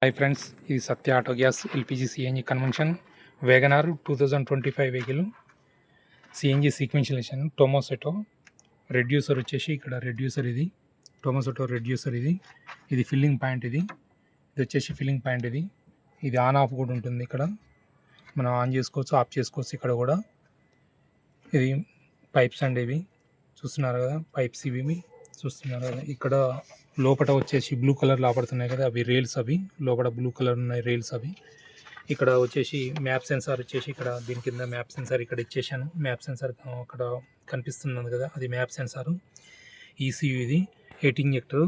Hi friends, ఇది Satya auto gas LPG CNG convention WagonR 2025 vehicle CNG సీక్వెన్షియలేషన్ Tomasetto reducer వచ్చేసి ఇక్కడ రెడ్యూసర్ ఇది టొమాసెటో రెడ్యూసర్ ఇది ఫిల్లింగ్ పాయింట్ ఇది వచ్చేసి ఫిల్లింగ్ పాయింట్ ఇది ఆన్ ఆఫ్ కూడా ఉంటుంది. ఇక్కడ మనం ఆన్ చేసుకోవచ్చు, ఆఫ్ చేసుకోవచ్చు. ఇక్కడ కూడా ఇది పైప్స్ అండి, ఇవి చూస్తున్నారు కదా, పైప్స్ ఇవి చూస్తున్నారు కదా. ఇక్కడ లోపల వచ్చేసి బ్లూ కలర్ లోపడుతున్నాయి కదా, అవి రైల్స్. అవి లోపల బ్లూ కలర్ ఉన్నాయి రైల్స్ అవి. ఇక్కడ వచ్చేసి మ్యాప్ సెన్సార్ వచ్చేసి ఇక్కడ దీని కింద మ్యాప్ సెన్సార్ ఇక్కడ ఇచ్చేసాను. మ్యాప్ సెన్సార్ అక్కడ కనిపిస్తున్నది కదా, అది మ్యాప్ సెన్సారు. ఈసీయూ ఇది 8 ఇంజెక్టర్.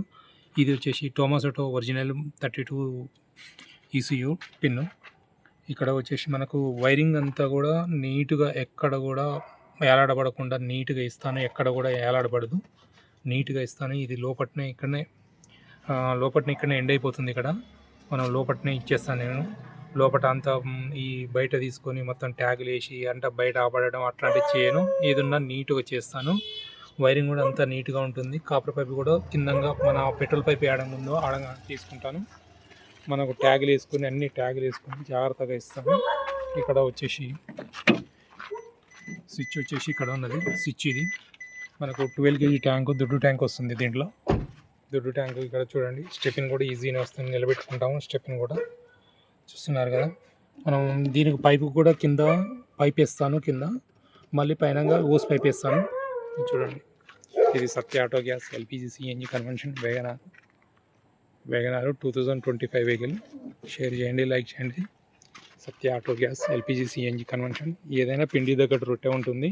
ఇది వచ్చేసి టొమాసెటో ఒరిజినల్ 32 ఈసీయూ పిన్. ఇక్కడ వచ్చేసి మనకు వైరింగ్ అంతా కూడా నీట్గా ఎక్కడ కూడా ఏలాడబడకుండా నీట్గా ఇస్తాను. ఎక్కడ కూడా ఏలాడబడదు, నీట్గా ఇస్తాను. ఇది లోపట్నే ఇక్కడనే ఎండ్ అయిపోతుంది. ఇక్కడ మనం లోపట్నే ఇచ్చేస్తాను నేను. లోపల అంతా ఈ బయట తీసుకొని మొత్తం ట్యాగులు వేసి అంటే బయట ఆపడడం అట్లాంటివి చేయను. ఏదన్నా నీట్గా చేస్తాను. వైరింగ్ కూడా అంతా నీట్గా ఉంటుంది. కాపర్ పైప్ కూడా కిందంగా మన పెట్రోల్ పైప్ వేయడం ముందు ఆడంగా తీసుకుంటాను. మనకు ట్యాగులు వేసుకొని అన్ని ట్యాగులు వేసుకొని జాగ్రత్తగా ఇస్తాను. ఇక్కడ వచ్చేసి స్విచ్ వచ్చేసి ఇక్కడ ఉన్నది స్విచ్. ఇది మనకు 12 kg ట్యాంకు, దొడ్డు ట్యాంక్ వస్తుంది. దీంట్లో దొడ్డు ట్యాంకు ఇక్కడ చూడండి. స్టెప్పిన్ కూడా ఈజీగా వస్తుంది, నిలబెట్టుకుంటాము. స్టెప్పిన్ కూడా చూస్తున్నారు కదా. మనం దీనికి పైపు కూడా కింద పైప్ వేస్తాను, కింద మళ్ళీ పైన ఓస్ పైప్ వేస్తాను. చూడండి, ఇది Satya auto gas LPG CNG convention WagonR 2025 vehicle. Share చేయండి, లైక్ చేయండి. Satya auto gas LPG CNG convention. ఏదైనా పిండి దగ్గర రొట్టె ఉంటుంది.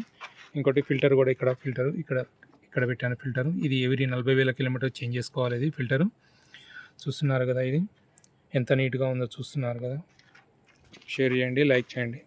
ఇంకోటి ఫిల్టర్ కూడా ఇక్కడ పెట్టాను ఫిల్టరు. ఇది ఎవ్రీ 40,000 కిలోమీటర్ చేంజ్ చేసుకోవాలి. ఇది ఫిల్టరు చూస్తున్నారు కదా. ఇది ఎంత నీట్గా ఉందో చూస్తున్నారు కదా. షేర్ చేయండి, లైక్ చేయండి.